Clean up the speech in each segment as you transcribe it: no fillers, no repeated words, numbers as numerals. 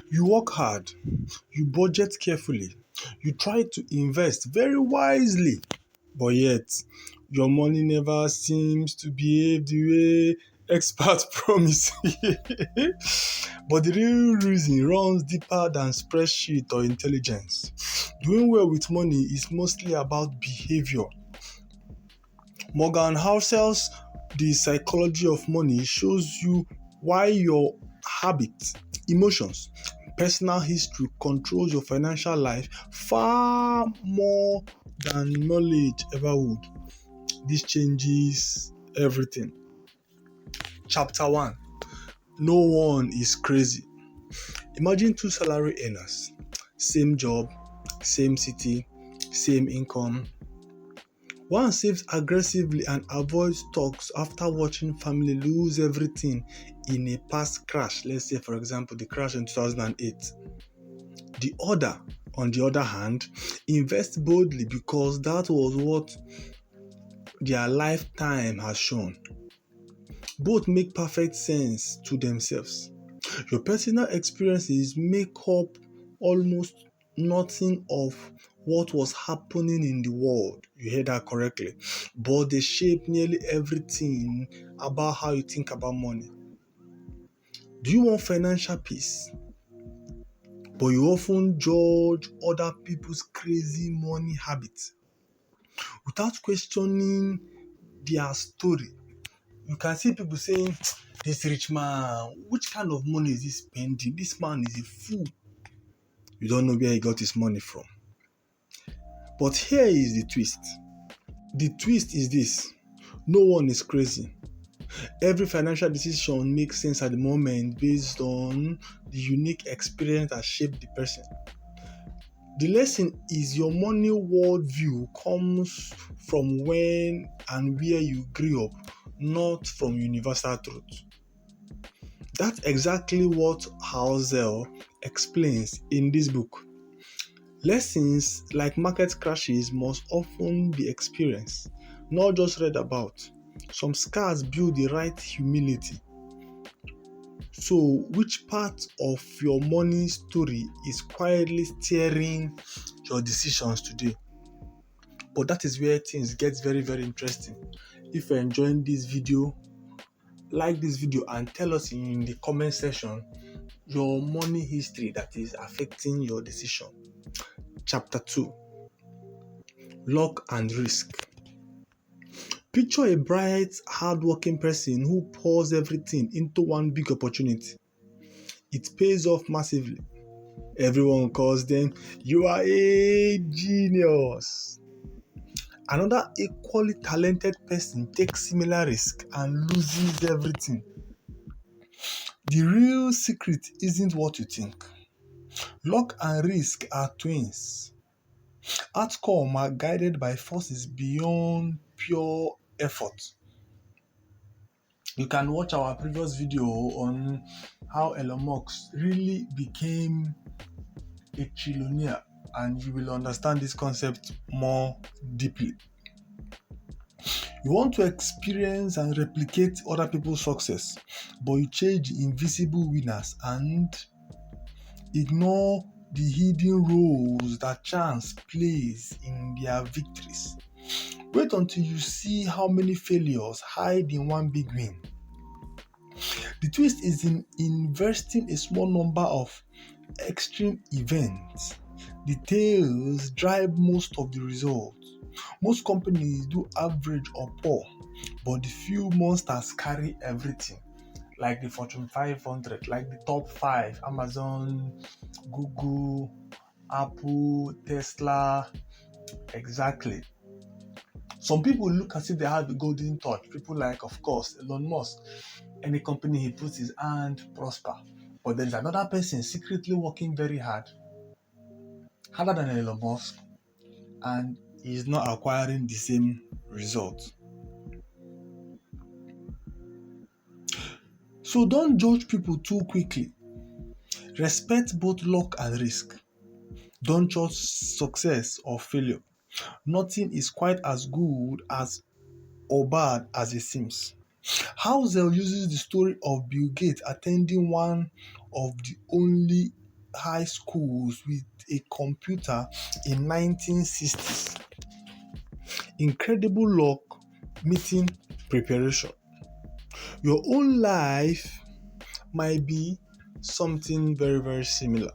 You work hard, you budget carefully, you try to invest very wisely, but yet your money never seems to behave the way experts promise. But the real reason runs deeper than spreadsheet or intelligence. Doing well with money is mostly about behavior. Morgan Housel's The Psychology of Money shows you why your habits, emotions, personal history controls your financial life far more than knowledge ever would. This changes everything. Chapter 1. No one is crazy. Imagine two salary earners, same job, same city, same income. One saves aggressively and avoids talks after watching family lose everything in a past crash. Let's say, for example, the crash in 2008. The other, on the other hand, invests boldly because that was what their lifetime has shown. Both make perfect sense to themselves. Your personal experiences make up almost nothing of what was happening in the world. You heard that correctly. But they shape nearly everything about how you think about money. Do you want financial peace? But you often judge other people's crazy money habits without questioning their story. You can see people saying, this rich man, which kind of money is he spending? This man is a fool. You don't know where he got his money from. But here is the twist. The twist is this. No one is crazy. Every financial decision makes sense at the moment based on the unique experience that shaped the person. The lesson is your money worldview comes from when and where you grew up, not from universal truth. That's exactly what Housel explains in this book. Lessons like market crashes must often be experienced, not just read about. Some scars build the right humility. So, which part of your money story is quietly steering your decisions today? But that is where things get very, very interesting. If you're enjoying this video, like this video and tell us in the comment section your money history that is affecting your decision. Chapter 2. Luck and Risk. Picture a bright, hardworking person who pours everything into one big opportunity. It pays off massively. Everyone calls them, "You are a genius." Another equally talented person takes similar risk and loses everything. The real secret isn't what you think. Luck and risk are twins. Outcomes are guided by forces beyond pure effort. You can watch our previous video on how Elon Musk really became a trillionaire, and you will understand this concept more deeply. You want to experience and replicate other people's success, but you change the invisible winners and ignore the hidden roles that chance plays in their victories. Wait until you see how many failures hide in one big win. The twist is in investing a small number of extreme events. The tails drive most of the results. Most companies do average or poor, but the few monsters carry everything. Like the Fortune 500, like the top 5, Amazon, Google, Apple, Tesla, exactly. Some people look as if they have a golden touch. People like, of course, Elon Musk. Any company he puts his hand prosper. But there's another person secretly working very hard, harder than Elon Musk, and he's not acquiring the same result. So don't judge people too quickly. Respect both luck and risk. Don't judge success or failure. Nothing is quite as good as or bad as it seems. Housel uses the story of Bill Gates attending one of the only high schools with a computer in 1960s. Incredible luck meeting preparation. Your own life might be something very, very similar.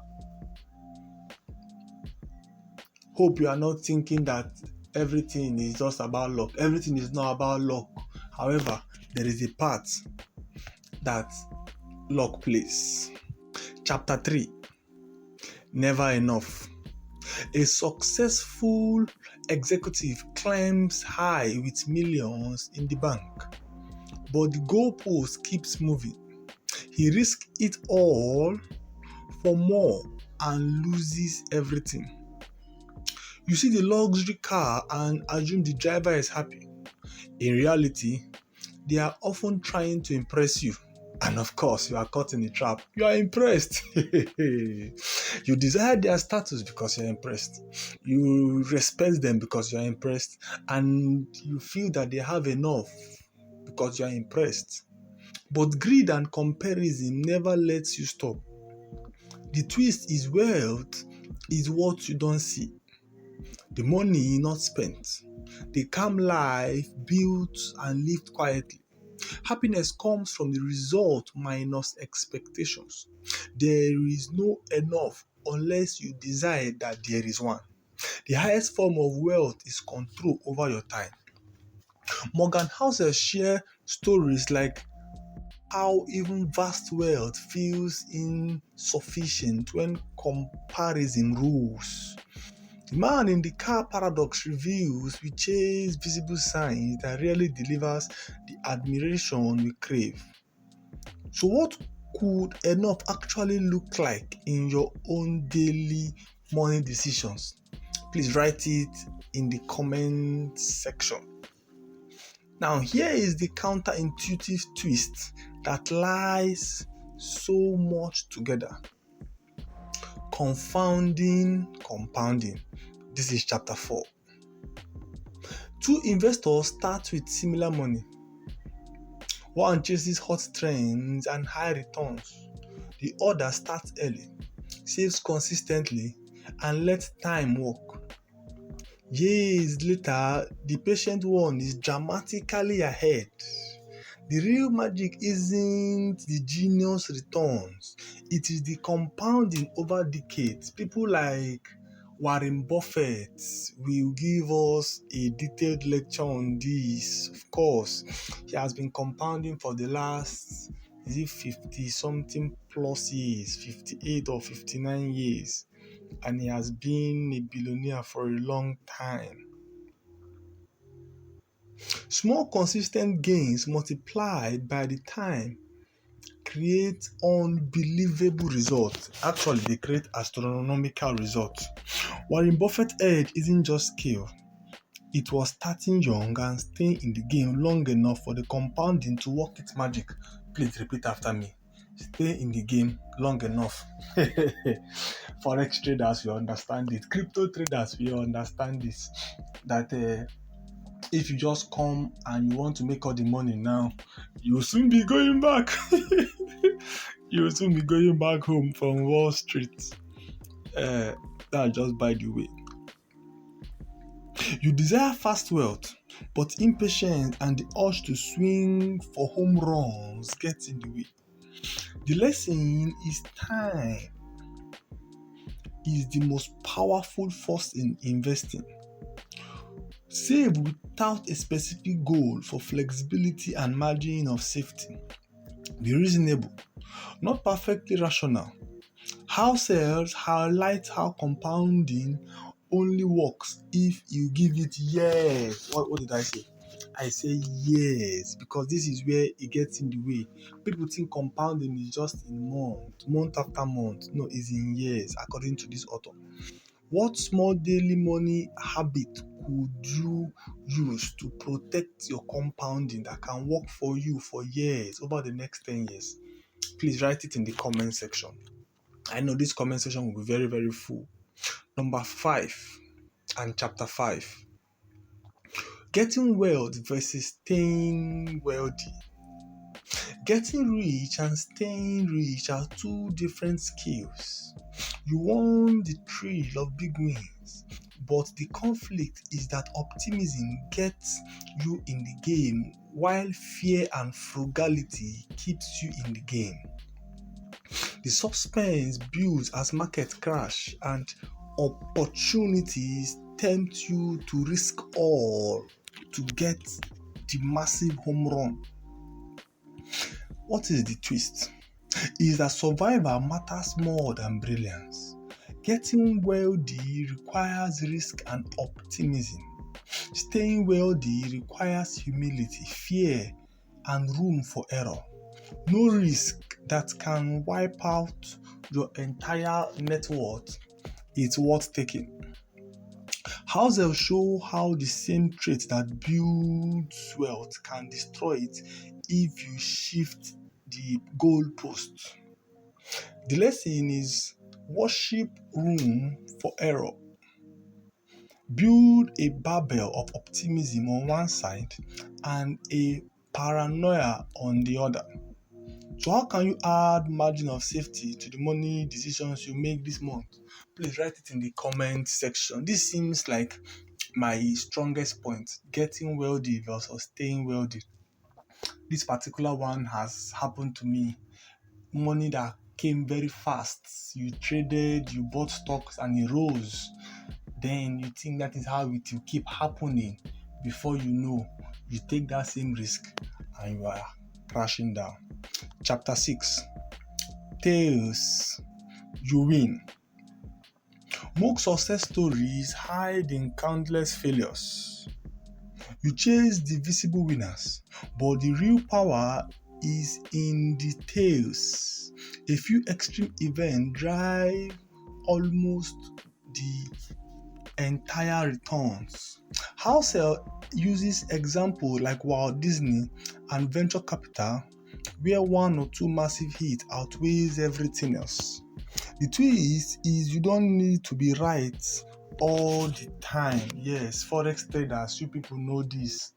Hope you are not thinking that everything is just about luck. Everything is not about luck. However, there is a part that luck plays. Chapter 3. Never enough. A successful executive climbs high with millions in the bank, but the goalpost keeps moving. He risks it all for more and loses everything. You see the luxury car and assume the driver is happy. In reality, they are often trying to impress you. And of course, you are caught in the trap. You are impressed. You desire their status because you're impressed. You respect them because you're impressed. And you feel that they have enough because you're impressed. But greed and comparison never lets you stop. The twist is wealth is what you don't see. The money not spent. The calm life built and lived quietly. Happiness comes from the result minus expectations. There is no enough unless you desire that there is one. The highest form of wealth is control over your time. Morgan Housel shares stories like how even vast wealth feels insufficient when comparison rules. The man in the car paradox reveals we chase visible signs that rarely delivers the admiration we crave. So what could enough actually look like in your own daily money decisions? Please write it in the comment section. Now here is the counterintuitive twist that lies so much together. Compounding. This is chapter 4. Two investors start with similar money. One chases hot trends and high returns. The other starts early, saves consistently, and lets time work. Years later, the patient one is dramatically ahead. The real magic isn't the genius returns, it is the compounding over decades. People like Warren Buffett will give us a detailed lecture on this. Of course, he has been compounding for the last 50 something plus years, 58 or 59 years, and he has been a billionaire for a long time. Small consistent gains multiplied by the time create unbelievable results. Actually, they create astronomical results. Warren Buffett's edge isn't just skill. It was starting young and staying in the game long enough for the compounding to work its magic. Please repeat after me. Stay in the game long enough. Forex traders will understand it. Crypto traders will understand this. That if you just come and you want to make all the money now, you will soon be going back. You will soon be going back home from Wall Street. That's just by the way. You desire fast wealth, but impatience and the urge to swing for home runs get in the way. The lesson is time is the most powerful force in investing. Save without a specific goal for flexibility and margin of safety. Be reasonable, not perfectly rational. Housel highlights how compounding only works if you give it years. What did I say? I say years because this is where it gets in the way. People think compounding is just in month after month. No, it's in years, according to this author. What small daily money habit could you use to protect your compounding that can work for you for years, over the next 10 years? Please write it in the comment section. I know this comment section will be very, very full. Number 5 and chapter 5. Getting wealth versus staying wealthy. Getting rich and staying rich are two different skills. You want the thrill of big wins, but the conflict is that optimism gets you in the game while fear and frugality keeps you in the game. The suspense builds as markets crash and opportunities tempt you to risk all to get the massive home run. What is the twist? Is that survival matters more than brilliance. Getting wealthy requires risk and optimism. Staying wealthy requires humility, fear, and room for error. No risk that can wipe out your entire net worth is worth taking. Housel show how the same trait that builds wealth can destroy it if you shift the goalpost. The lesson is worship room for error. Build a barbell of optimism on one side and a paranoia on the other. So how can you add margin of safety to the money decisions you make this month? Please write it in the comment section. This seems like my strongest point, getting wealthy versus staying wealthy. This particular one has happened to me. Money that came very fast. You traded, you bought stocks and it rose. Then you think that is how it will keep happening. Before you know, you take that same risk and you are crashing down. Chapter 6. Tales you win. Most success stories hide in countless failures. You chase the visible winners, but the real power is in the tales. A few extreme events drive almost the entire returns. Housel uses examples like Walt Disney and venture capital, where one or two massive hits outweighs everything else. The twist is you don't need to be right all the time. Yes, forex traders, you people know this,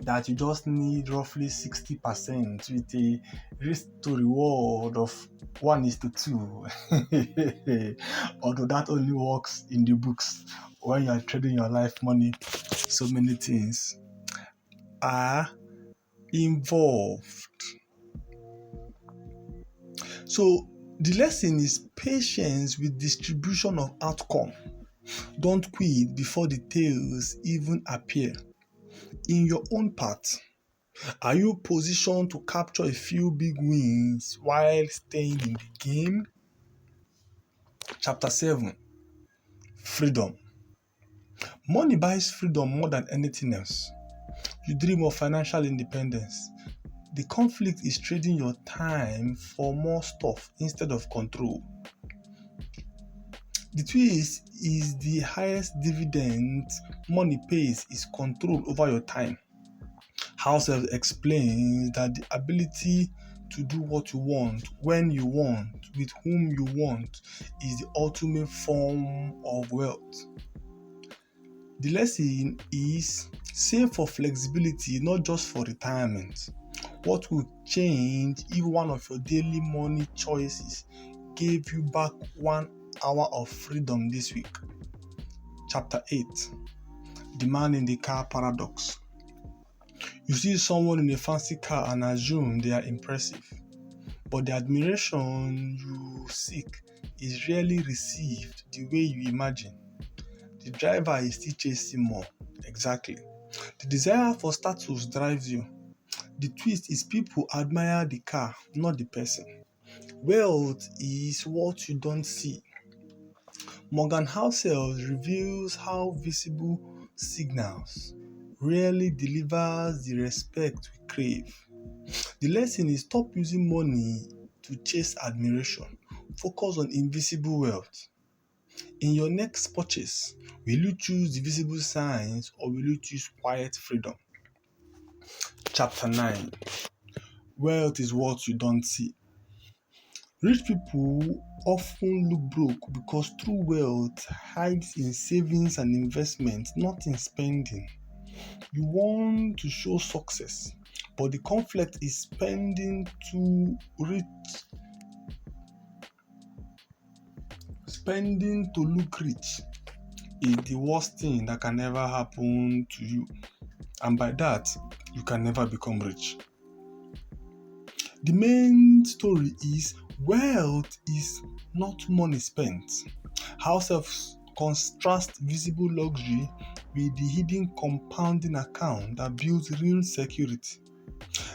that you just need roughly 60% with a risk to reward of 1:2. Although that only works in the books. When you are trading your life money, so many things are involved. So the lesson is patience with distribution of outcome. Don't quit before the tails even appear. In your own part, are you positioned to capture a few big wins while staying in the game? Chapter 7. Freedom. Money buys freedom more than anything else. You dream of financial independence. The conflict is trading your time for more stuff instead of control. The twist is the highest dividend money pays is control over your time. Housel explains that the ability to do what you want, when you want, with whom you want, is the ultimate form of wealth. The lesson is save for flexibility, not just for retirement. What will change if one of your daily money choices gave you back 1 hour of freedom this week? Chapter 8. The man in the car paradox. You see someone in a fancy car and assume they are impressive, but the admiration you seek is rarely received the way you imagine. The driver is still chasing more. Exactly. The desire for status drives you. The twist is people admire the car, not the person. Wealth is what you don't see. Morgan Housel reveals how visible signals rarely delivers the respect we crave. The lesson is stop using money to chase admiration. Focus on invisible wealth. In your next purchase, will you choose the visible signs or will you choose quiet freedom? Chapter 9. Wealth is what you don't see. Rich people often look broke because true wealth hides in savings and investment, not in spending. You want to show success, but the conflict is spending too rich Spending to look rich is the worst thing that can ever happen to you. And by that, you can never become rich. The main story is wealth is not money spent. How self contrast visible luxury with the hidden compounding account that builds real security.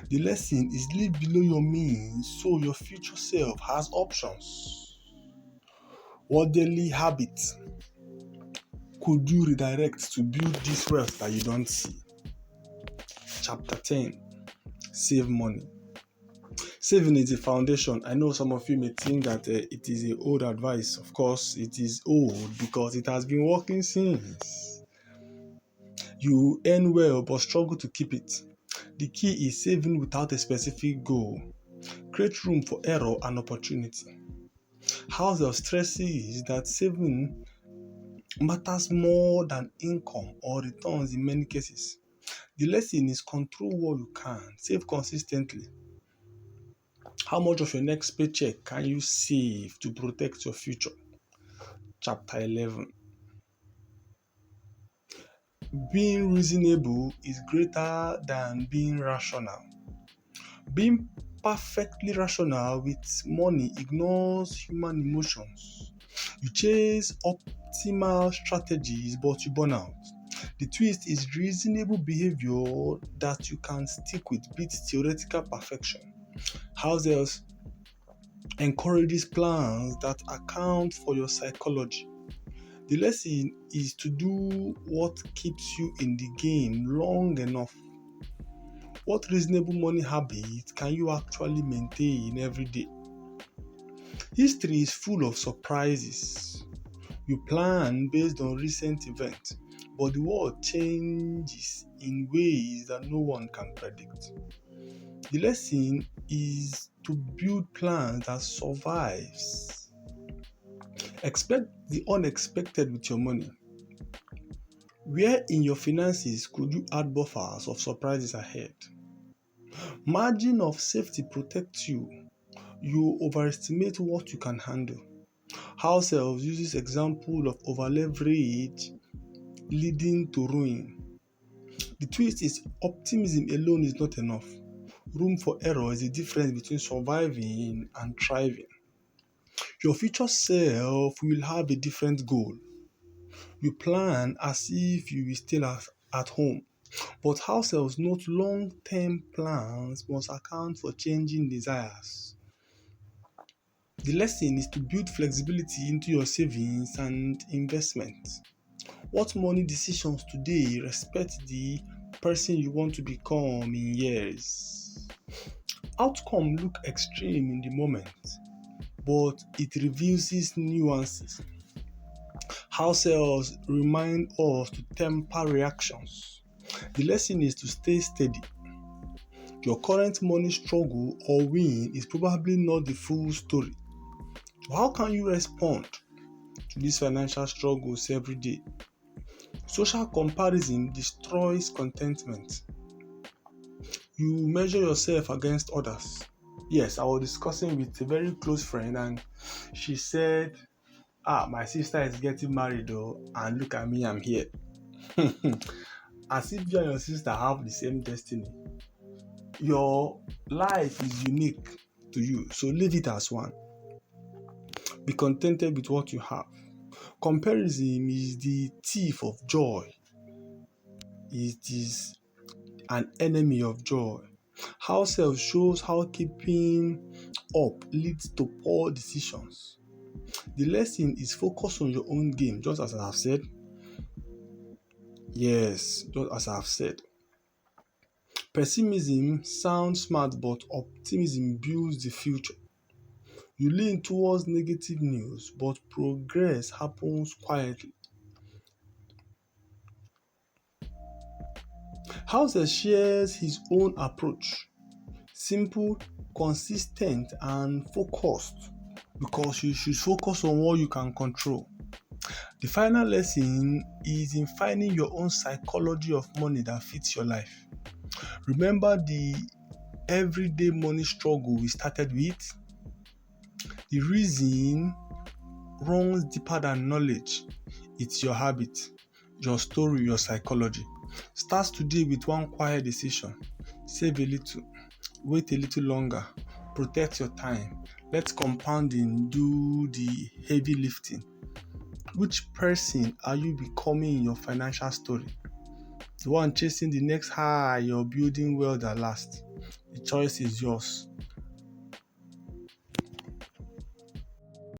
The lesson is live below your means so your future self has options. What daily habits could you redirect to build this wealth that you don't see? Chapter 10. Save money. Saving is the foundation. I know some of you may think that it is an old advice. Of course, it is old because it has been working since. You earn well but struggle to keep it. The key is saving without a specific goal. Create room for error and opportunity. House of stresses that saving matters more than income or returns in many cases. The lesson is control what you can, save consistently. How much of your next paycheck can you save to protect your future? Chapter 11. Being reasonable is greater than being rational. Being perfectly rational with money ignores human emotions. You chase optimal strategies but you burn out. The twist is reasonable behavior that you can stick with beats theoretical perfection. Houses encourages plans that account for your psychology. The lesson is to do what keeps you in the game long enough. What reasonable money habits can you actually maintain every day? History is full of surprises. You plan based on recent events, but the world changes in ways that no one can predict. The lesson is to build plans that survives. Expect the unexpected with your money. Where in your finances could you add buffers of surprises ahead? Margin of safety protects you. You overestimate what you can handle. House Elves uses example of overleverage leading to ruin. The twist is optimism alone is not enough. Room for error is the difference between surviving and thriving. Your future self will have a different goal. You plan as if you will stay at home, but house elves note long-term plans must account for changing desires. The lesson is to build flexibility into your savings and investments. What money decisions today respect the person you want to become in years? Outcome look extreme in the moment, but it reveals its nuances. House elves remind us to temper reactions. The lesson is to stay steady. Your current money struggle or win is probably not the full story. How can you respond to these financial struggles every day? Social comparison destroys contentment. You measure yourself against others. Yes, I was discussing with a very close friend and she said, my sister is getting married though, and look at me, I'm here. As if you and your sister have the same destiny. Your life is unique to you, so leave it as one. Be contented with what you have. Comparison is the thief of joy. It is an enemy of joy. House self shows how keeping up leads to poor decisions. The lesson is focus on your own game, just as I have said. Yes, just as I have said. Pessimism sounds smart, but optimism builds the future. You lean towards negative news, but progress happens quietly. Hauser shares his own approach. Simple, consistent, and focused. Because you should focus on what you can control. The final lesson is in finding your own psychology of money that fits your life. Remember the everyday money struggle we started with? The reason runs deeper than knowledge. It's your habit, your story, your psychology. Start today with one quiet decision. Save a little, wait a little longer, protect your time. Let compounding do the heavy lifting. Which person are you becoming in your financial story? The one chasing the next high or building wealth that lasts? The choice is yours.